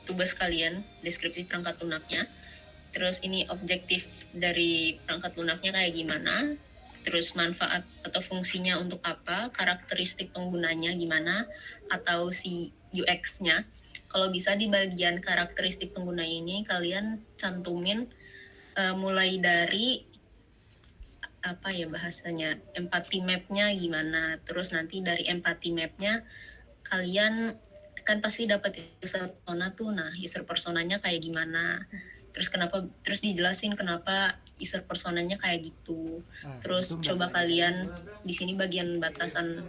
tugas kalian, deskripsi perangkat lunaknya. Terus ini objektif dari perangkat lunaknya kayak gimana, terus manfaat atau fungsinya untuk apa, karakteristik penggunanya gimana, atau si UX-nya. Kalau bisa di bagian karakteristik pengguna ini kalian cantumin mulai dari apa ya bahasanya, empathy map-nya gimana. Terus nanti dari empathy map-nya kalian kan pasti dapat user persona tuh. Nah, user personanya kayak gimana? Terus dijelasin kenapa user personanya kayak gitu. Terus coba kalian di sini bagian batasan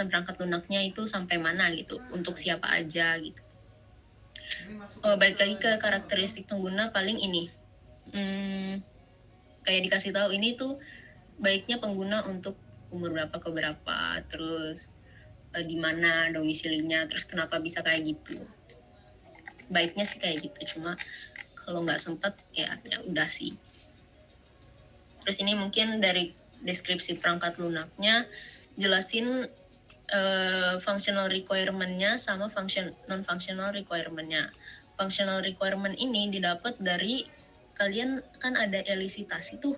perangkat lunaknya itu sampai mana gitu, untuk siapa aja gitu. Balik lagi ke karakteristik pengguna, paling ini kayak dikasih tahu ini tuh baiknya pengguna untuk umur berapa ke berapa, terus di mana domisilinya, terus kenapa bisa kayak gitu. Baiknya sih kayak gitu, cuma kalau nggak sempet ya udah sih. Terus ini mungkin dari deskripsi perangkat lunaknya jelasin functional requirement-nya sama non-functional requirement-nya. Functional requirement ini didapat dari kalian kan ada elisitasi tuh.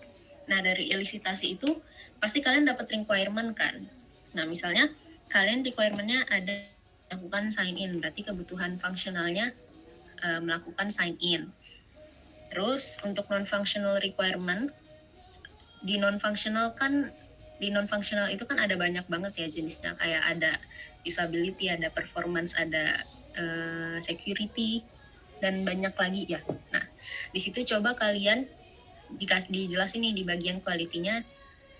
Nah, dari elisitasi itu pasti kalian dapat requirement kan. Nah, misalnya kalian requirement-nya ada melakukan sign in, berarti kebutuhan fungsionalnya melakukan sign in. Terus untuk non-functional requirement, di non-functional itu kan ada banyak banget ya jenisnya, kayak ada usability, ada performance, ada security, dan banyak lagi ya. Nah, di situ coba kalian dijelasin nih di bagian quality-nya,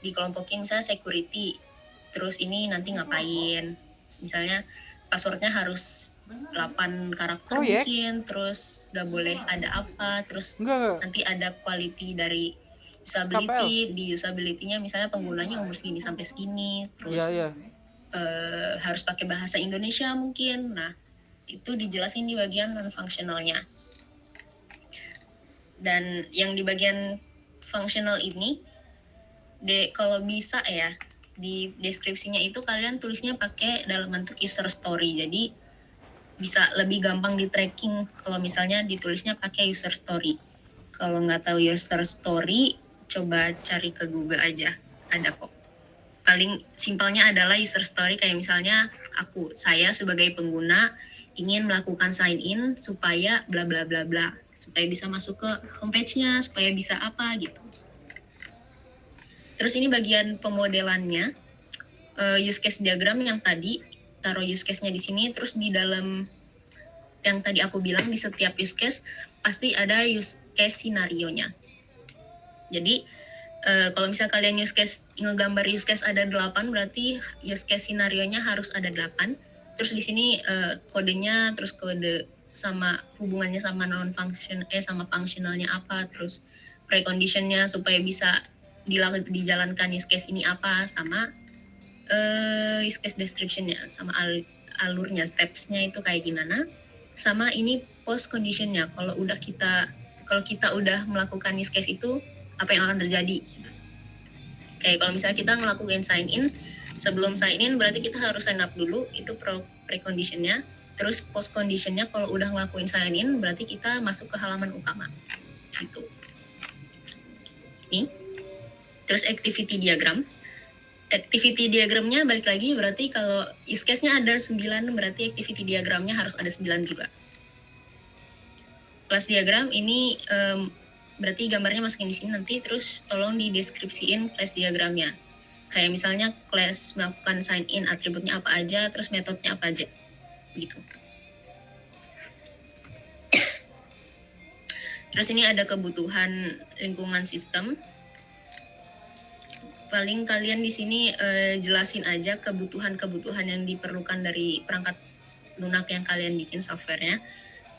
dikelompokin misalnya security, terus ini nanti ngapain, misalnya passwordnya harus 8 karakter mungkin, terus gak boleh ada apa, terus nanti ada quality dari usability, di usability-nya misalnya penggunanya umur segini sampai segini, terus harus pakai bahasa Indonesia mungkin. Nah, itu dijelasin di bagian non-functionalnya. Dan yang di bagian functional ini, kalau bisa ya, di deskripsinya itu kalian tulisnya pakai dalam bentuk user story. Jadi bisa lebih gampang di tracking kalau misalnya ditulisnya pakai user story. Kalau nggak tahu user story, coba cari ke Google aja, ada kok. Paling simpelnya adalah user story, kayak misalnya saya sebagai pengguna ingin melakukan sign in supaya bla bla bla bla, supaya bisa masuk ke homepage-nya, supaya bisa apa gitu. Terus ini bagian pemodelannya, use case diagram yang tadi, taruh use case-nya di sini, terus di dalam yang tadi aku bilang di setiap use case pasti ada use case scenario-nya. Jadi kalau misal kalian ngegambar use case ada 8, berarti use case scenario-nya harus ada 8. Terus di sini kodenya, terus kode sama hubungannya sama sama functionalnya apa, terus precondition-nya supaya bisa dijalankan use case ini apa, sama use case description-nya, sama alurnya, steps-nya itu kayak gimana, sama ini post condition-nya. Kalau kita udah melakukan use case itu, apa yang akan terjadi. Kayak kalau misalnya kita ngelakuin sign in, sebelum sign in berarti kita harus sign up dulu, itu precondition-nya. Terus post condition-nya kalau udah ngelakuin sign in berarti kita masuk ke halaman utama gitu. Nih. Terus activity diagram. Activity diagramnya balik lagi, berarti kalau use case-nya ada 9, berarti activity diagramnya harus ada 9 juga. Class diagram ini berarti gambarnya masukin di sini nanti, terus tolong dideskripsiin class diagramnya. Kayak misalnya class melakukan sign in, atributnya apa aja, terus metodenya apa aja. Gitu. Terus ini ada kebutuhan lingkungan sistem. Paling kalian di sini jelasin aja kebutuhan-kebutuhan yang diperlukan dari perangkat lunak yang kalian bikin softwarenya.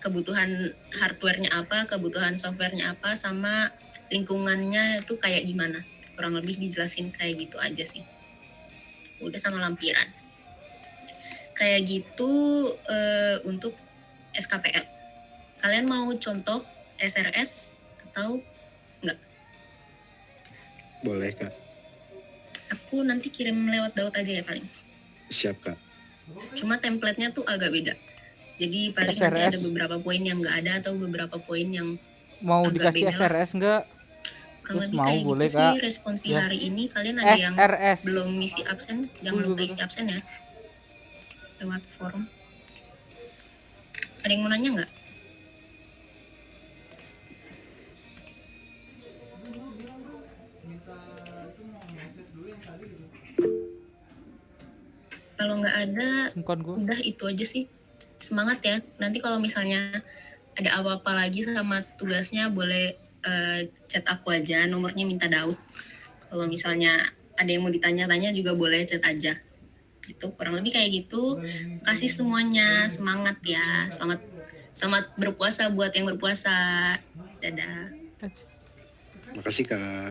Kebutuhan hardware-nya apa, kebutuhan software-nya apa, sama lingkungannya itu kayak gimana. Kurang lebih dijelasin kayak gitu aja sih. Udah, sama lampiran. Kayak gitu untuk SKPL. Kalian mau contoh SRS atau enggak? Boleh, Kak. Aku nanti kirim lewat Daud aja ya paling. Siap, Kak. Cuma template-nya tuh agak beda. Jadi paling nanti ada SRS beberapa poin yang nggak ada atau beberapa poin yang mau agak dikasih beda lah. SRS enggak? Kurang Terus lebih mau kayak boleh gitu sih Kak. responsi Ya. hari ini. Kalian ada yang SRS. belum ngisi absen, yang belum keisi absen ya lewat forum. Ada yang mau nanya nggak? Kalau nggak ada, udah itu aja sih. Semangat ya. Nanti kalau misalnya ada apa-apa lagi sama tugasnya, boleh chat aku aja. Nomornya minta Daud. Kalau misalnya ada yang mau ditanya-tanya juga boleh chat aja. Gitu, kurang lebih kayak gitu. Kasih semuanya, semangat ya. Selamat berpuasa buat yang berpuasa. Dadah. Makasih Kak.